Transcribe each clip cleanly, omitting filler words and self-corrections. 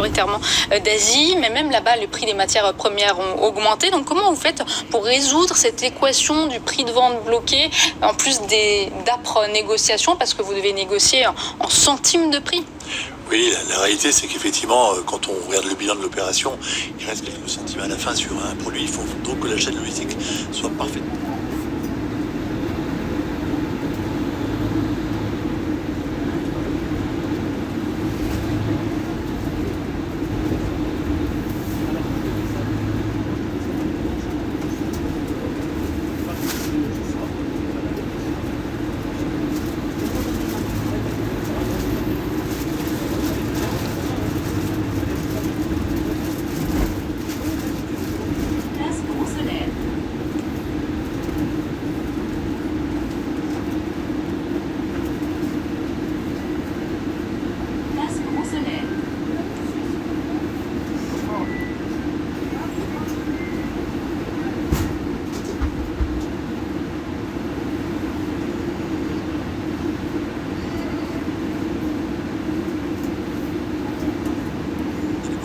majoritairement d'Asie, mais même là-bas, le prix des matières premières ont augmenté. Donc comment vous faites pour résoudre cette équation du prix de vente bloqué, en plus d'âpres négociations, parce que vous devez négocier en centimes de prix? Oui, la réalité, c'est qu'effectivement, quand on regarde le bilan de l'opération, il reste quelques centimes à la fin sur un produit. Il faut donc que la chaîne logistique soit parfaite.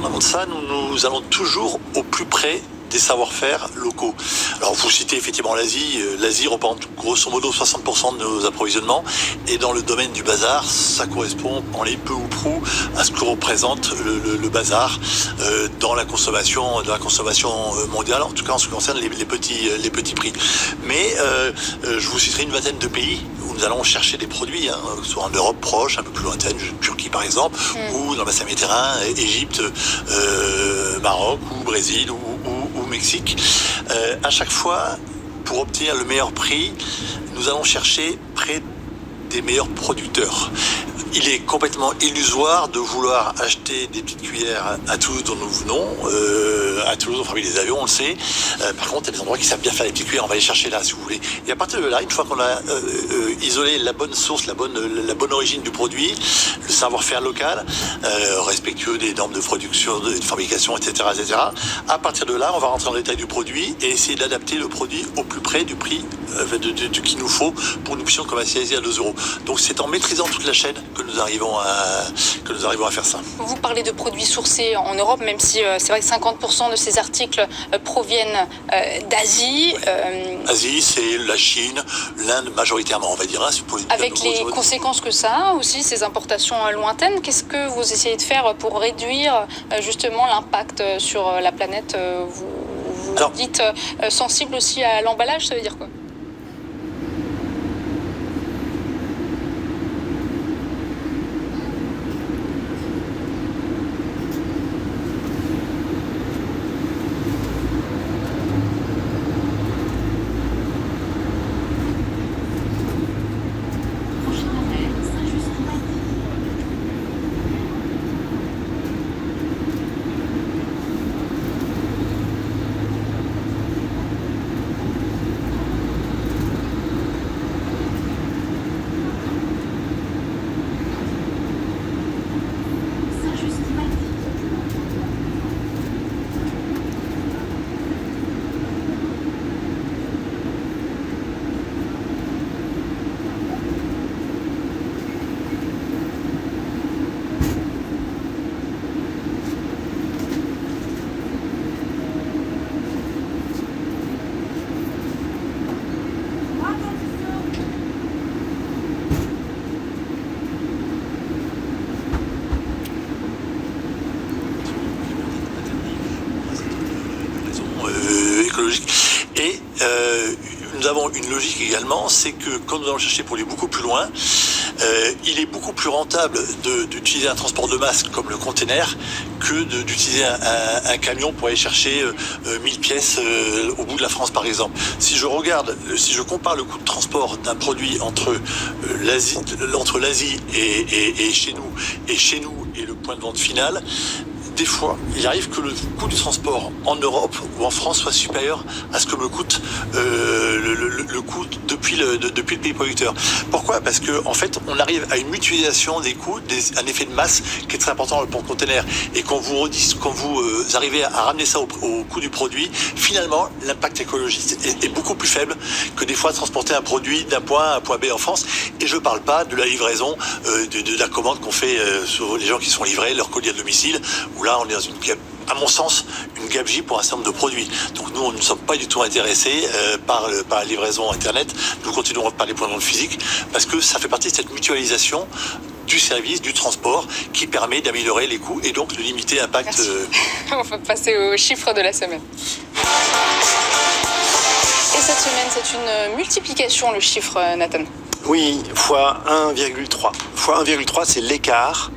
En ça, nous allons toujours au plus près des savoir-faire locaux. Alors vous citez effectivement l'Asie. L'Asie représente grosso modo 60% de nos approvisionnements, et dans le domaine du bazar, ça correspond en les peu ou prou à ce que représente le bazar dans la consommation mondiale, en tout cas en ce qui concerne les petits prix. Mais je vous citerai une vingtaine de pays où nous allons chercher des produits, soit en Europe proche, un peu plus lointaine, Turquie par exemple, ou dans le bassin méditerranéen, Égypte, Maroc ou Brésil ou Mexique. À chaque fois, pour obtenir le meilleur prix, nous allons chercher près des meilleurs producteurs. Il est complètement illusoire de vouloir acheter des petites cuillères à Toulouse, dont nous venons. À Toulouse, on fabrique des avions, on le sait. Par contre, il y a des endroits qui savent bien faire les petites cuillères, on va les chercher là, si vous voulez. Et à partir de là, une fois qu'on a isolé la bonne source, la bonne origine du produit, le savoir-faire local, respectueux des normes de production, de fabrication, etc., à partir de là, on va rentrer dans le détail du produit et essayer d'adapter le produit au plus près du prix qu'il nous faut pour que nous puissions commercialiser à 2 €. Donc c'est en maîtrisant toute la chaîne que nous arrivons à faire ça. Vous parlez de produits sourcés en Europe, même si c'est vrai que 50% de ces articles proviennent d'Asie. Asie, c'est la Chine, l'Inde majoritairement, on va dire. Avec les conséquences que ça a aussi, ces importations lointaines, qu'est-ce que vous essayez de faire pour réduire justement l'impact sur la planète? Vous dites sensible aussi à l'emballage, ça veut dire quoi? Écologique. Et nous avons une logique également, c'est que quand nous allons chercher pour aller beaucoup plus loin, il est beaucoup plus rentable d'utiliser un transport de masse comme le container que d'utiliser un camion pour aller chercher 1000 pièces au bout de la France par exemple. Si je compare le coût de transport d'un produit entre l'Asie et chez nous et le point de vente final, des fois, il arrive que le coût du transport en Europe ou en France soit supérieur à ce que me coûte le coût depuis le pays producteur. Pourquoi ? Parce que en fait, on arrive à une mutualisation des coûts, un effet de masse qui est très important pour le conteneur. Et quand vous arrivez à ramener ça au coût du produit, finalement, l'impact écologique est beaucoup plus faible que des fois transporter un produit d'un point A à un point B en France. Et je ne parle pas de la livraison, de la commande qu'on fait sur les gens qui sont livrés, leur colis à domicile, où là, on est dans à mon sens, une gabegie pour un certain nombre de produits. Donc nous, ne sommes pas du tout intéressés par la livraison Internet. Nous continuerons par les points de vente physiques parce que ça fait partie de cette mutualisation du service, du transport, qui permet d'améliorer les coûts et donc de limiter l'impact. On va passer aux chiffres de la semaine. Et cette semaine, c'est une multiplication, le chiffre, Nathan. Oui, fois 1,3. Fois 1,3, c'est l'écart.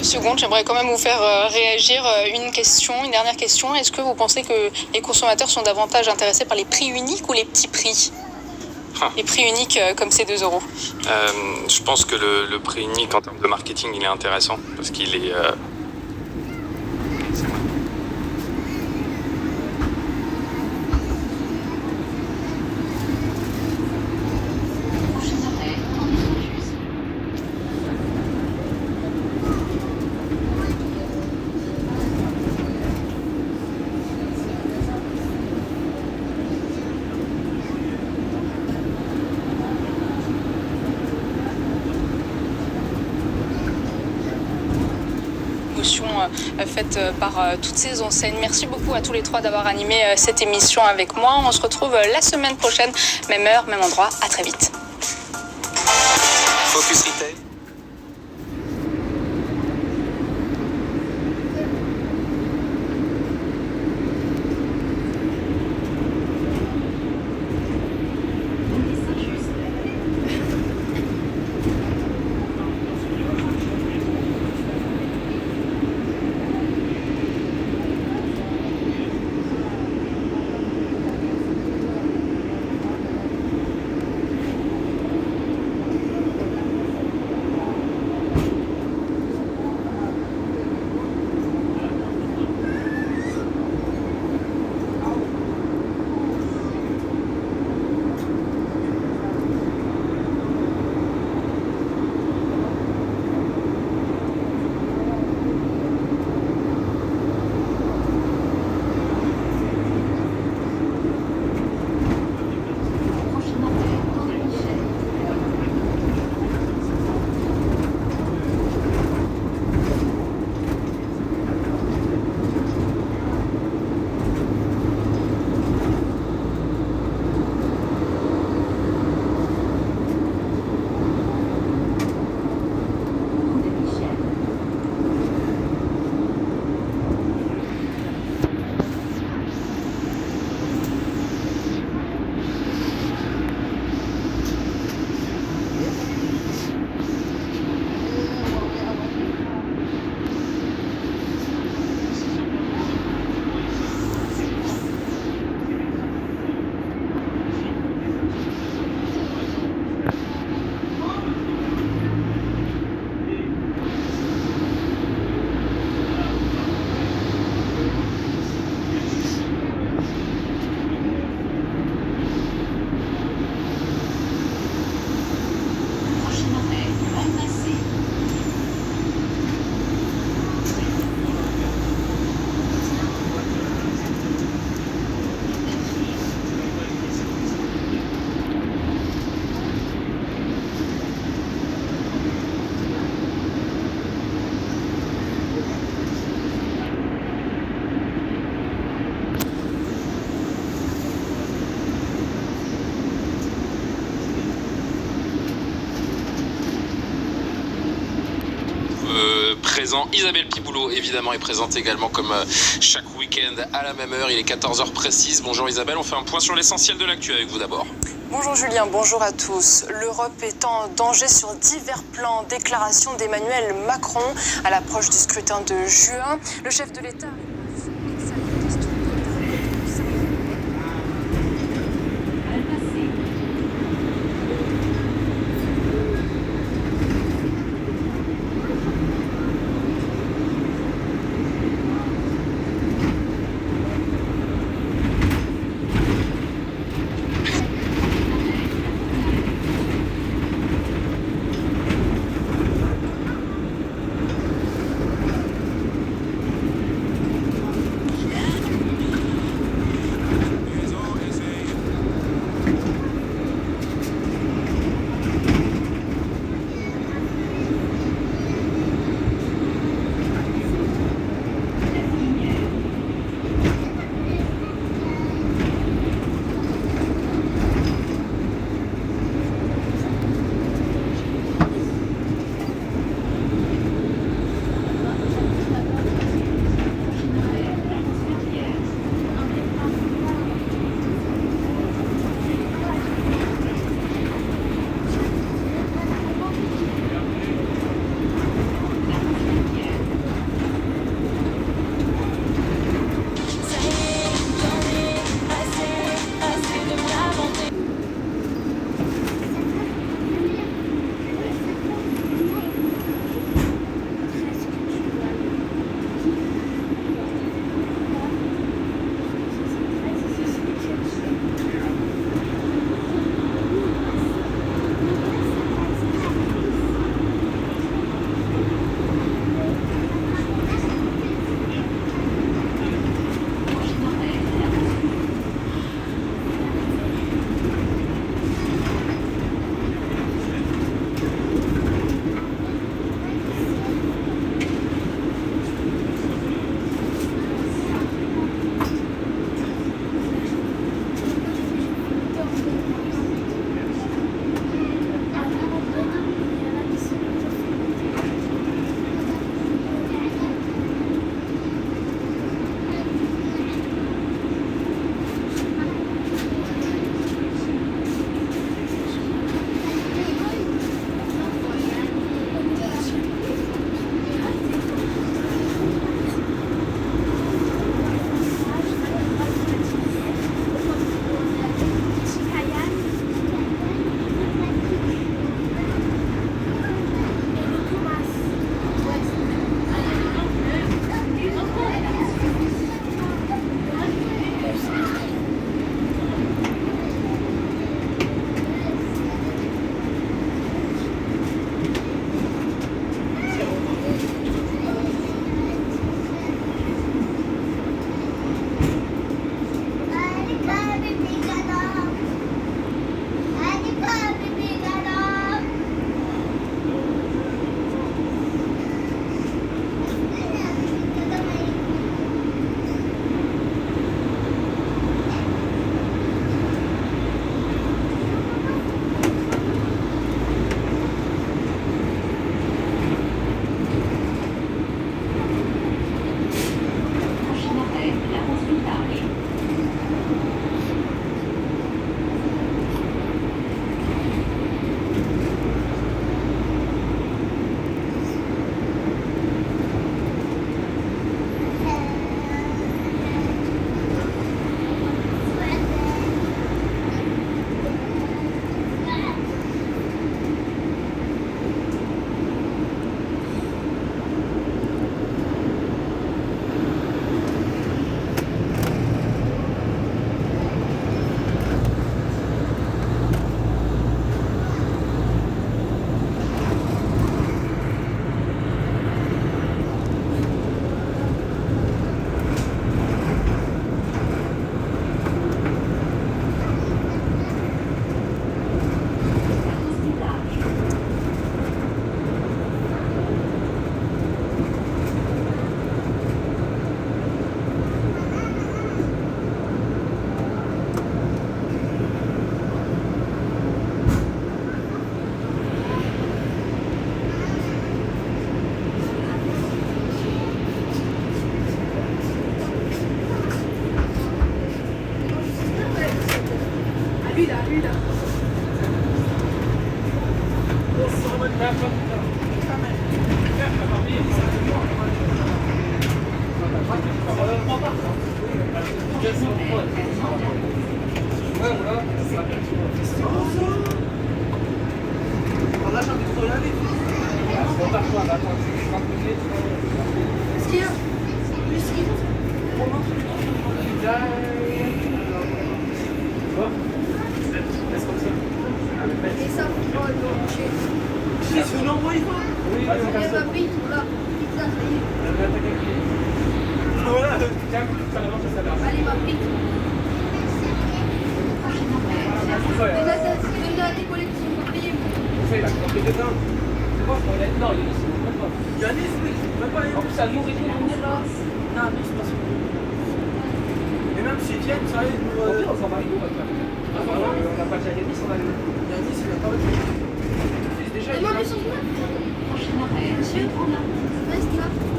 Secondes, j'aimerais quand même vous faire réagir une dernière question. Est-ce que vous pensez que les consommateurs sont davantage intéressés par les prix uniques ou les petits prix ? Les prix uniques comme ces 2 €. Je pense que le prix unique en termes de marketing, il est intéressant parce qu'il est... faite par toutes ces enseignes. Merci beaucoup à tous les 3 d'avoir animé cette émission avec moi. On se retrouve la semaine prochaine, même heure, même endroit. À très vite. Focus Retail. présent. Isabelle Piboulot, évidemment, est présente également comme chaque week-end à la même heure. Il est 14h précise. Bonjour Isabelle, on fait un point sur l'essentiel de l'actu avec vous d'abord. Bonjour Julien, bonjour à tous. L'Europe est en danger sur divers plans. Déclaration d'Emmanuel Macron à l'approche du scrutin de juin. Le chef de l'État... Monsieur, reste là.